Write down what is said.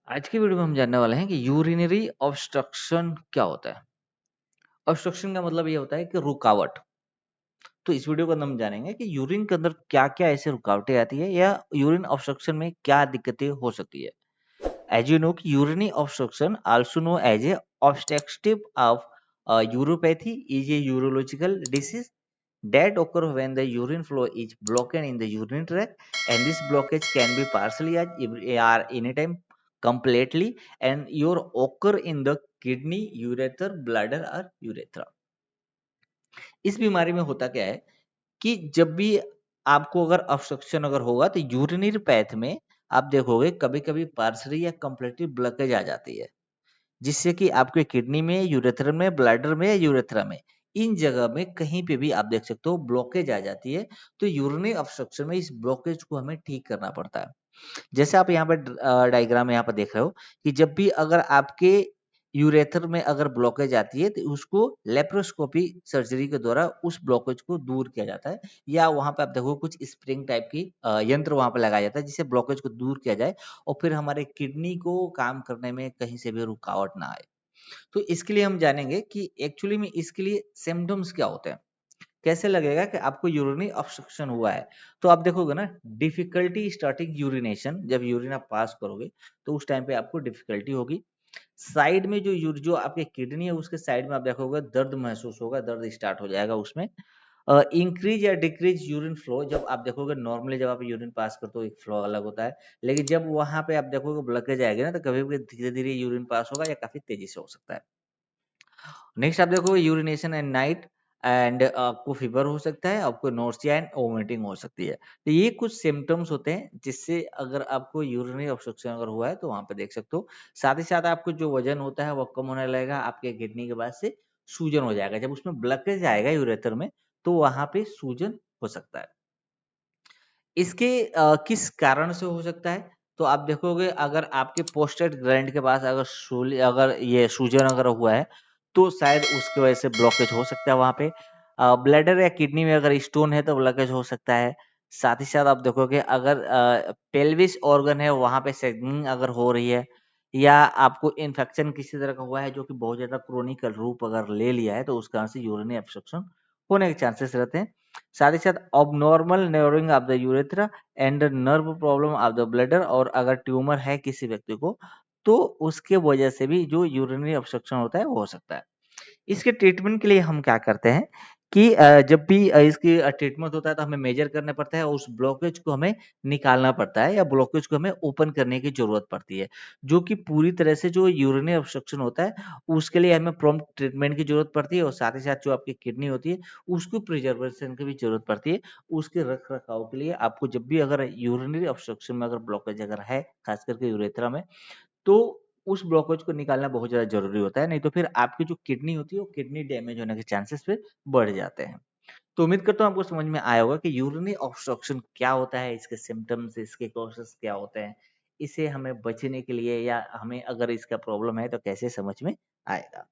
आज की वीडियो में हम जानने वाले हैं कि यूरिनरी ऑब्स्ट्रक्शन क्या होता है। ऑब्स्ट्रक्शन का मतलब ये होता है कि रुकावट। तो इस वीडियो के अंदर हम जानेंगे कि यूरिन के अंदर क्या-क्या ऐसे रुकावटें आती है या यूरिन ऑब्स्ट्रक्शन में क्या दिक्कतें हो सकती है। एज यू नो कि urinary obstruction also known as a obstructive of uropathy is a urological disease that occur when the urine flow is blocked in the urinary tract, and this blockage can be partially or anytime completely and your occur in the kidney, ureter, bladder or urethra. इस बीमारी में होता क्या है कि जब भी आपको अगर ऑब्स्ट्रक्शन अगर होगा तो यूरिनरी पैथ में आप देखोगे कभी-कभी पार्शियली या कंप्लीटली ब्लॉकेज आ जाती है, जिससे कि आपके किडनी में, यूरेथ्रा में, ब्लैडर में या यूरेथ्रा में, इन जगह में कहीं पे भी आप देख सकते हो ब्लॉकेज आ जाती है। तो यूरिनरी ऑब्स्ट्रक्शन में इस ब्लॉकेज को हमें ठीक करना पड़ता है। जैसे आप यहाँ पे डायग्राम में यहाँ पर देख रहे हो कि जब भी अगर आपके यूरेथर में अगर ब्लॉकेज आती है तो उसको लेप्रोस्कोपी सर्जरी के द्वारा उस ब्लॉकेज को दूर किया जाता है, या वहाँ पे आप देखो कुछ स्प्रिंग टाइप की यंत्र वहाँ पे लगाया जाता है जिससे ब्लॉकेज को दूर किया जाए और फिर हमारे किडनी को काम करने में कहीं से भी रुकावट ना आए। तो इसके लिए हम जानेंगे कि एक्चुअली में इसके लिए सिम्पटम्स क्या होते हैं। कैसे लगेगा कि आपको यूरिनरी ऑब्स्ट्रक्शन हुआ है? तो आप देखोगे ना, डिफिकल्टी स्टार्टिंग यूरिनेशन, जब यूरिन आप पास करोगे तो उस टाइम पे आपको डिफिकल्टी होगी। साइड में जो आपके किडनी है उसके साइड में आप देखोगे दर्द महसूस होगा, दर्द स्टार्ट हो जाएगा उसमें। इंक्रीज या डिक्रीज यूरिन फ्लो, जब आप देखोगे नॉर्मली जब आप यूरिन पास करते हो एक फ्लो अलग होता है, लेकिन जब वहाँ पे आप देखोगे ब्लॉकेज आएगा ना तो कभी-कभी धीरे-धीरे यूरिन पास होगा या काफ़ी तेज़ी से हो सकता है। नेक्स्ट आप देखोगे यूरिनेशन एट नाइट एंड आपको फीवर हो सकता है, आपको नोसिया एंड वोमिटिंग हो सकती है। तो ये कुछ सिम्पटम्स होते हैं जिससे अगर आपको यूरिनरी ऑब्स्ट्रक्शन अगर हुआ है तो वहाँ पे देख सकते हो। साथ ही साथ आपको जो वज़न होता है वो कम होने लगेगा, आपके किडनी के बाद से सूजन हो जाएगा। जब उसमें ब्लॉकेज आएगा यूरेथर में तो वहाँ पे सूजन हो सकता है। इसके किस कारण से हो सकता है? तो आप देखोगे अगर आपके प्रोस्टेट ग्लैंड के पास अगर ये सूजन अगर हुआ है, तो शायद उसकी वजह से ब्लॉकेज हो सकता है वहाँ पे। ब्लैडर या किडनी में अगर स्टोन है तो ब्लॉकेज हो सकता है। साथ ही साथ आप देखोगे अगर पेल्विस ऑर्गन है वहाँ पे सैगिंग अगर हो रही है, या आपको इन्फेक्शन किसी तरह का हुआ है जो कि बहुत ज़्यादा क्रोनिक रूप अगर ले लिया है, तो उस कारण से यूरिनरी ऑब्स्ट्रक्शन होने के चांसेस रहते हैं। साथ ही साथ abnormal नर्विंग of the urethra and nerve problem of the bladder, और अगर ट्यूमर है किसी व्यक्ति को तो उसके वजह से भी जो यूरिनरी ऑब्स्ट्रक्शन होता है वो हो सकता है। इसके ट्रीटमेंट के लिए हम क्या करते हैं कि जब भी इसकी ट्रीटमेंट होता है तो हमें मेजर करना पड़ता है और उस ब्लॉकेज को हमें निकालना पड़ता है या ब्लॉकेज को हमें ओपन करने की ज़रूरत पड़ती है। जो कि पूरी तरह से जो यूरिनरी ऑब्स्ट्रक्शन होता है उसके लिए हमें प्रॉम्प्ट ट्रीटमेंट की ज़रूरत पड़ती है, और साथ ही साथ जो आपकी किडनी होती है उसको प्रिजर्वेशन की भी ज़रूरत पड़ती है। उसके रख-रखाव के लिए आपको जब भी अगर यूरिनरी ऑब्स्ट्रक्शन में अगर ब्लॉकेज अगर है, खास करके यूरेथ्रा में, तो उस ब्लॉकेज को निकालना बहुत ज़्यादा ज़रूरी होता है, नहीं तो फिर आपकी जो किडनी होती है, वो किडनी डैमेज होने के चांसेस फिर बढ़ जाते हैं। तो उम्मीद करता हूँ आपको समझ में आया होगा कि यूरिनरी ऑब्स्ट्रक्शन क्या होता है, इसके सिम्पटम्स, इसके कॉजेज़ क्या होते हैं, इससे हमें बचने के लिए या हमें अगर इसका प्रॉब्लम है तो कैसे समझ में आएगा।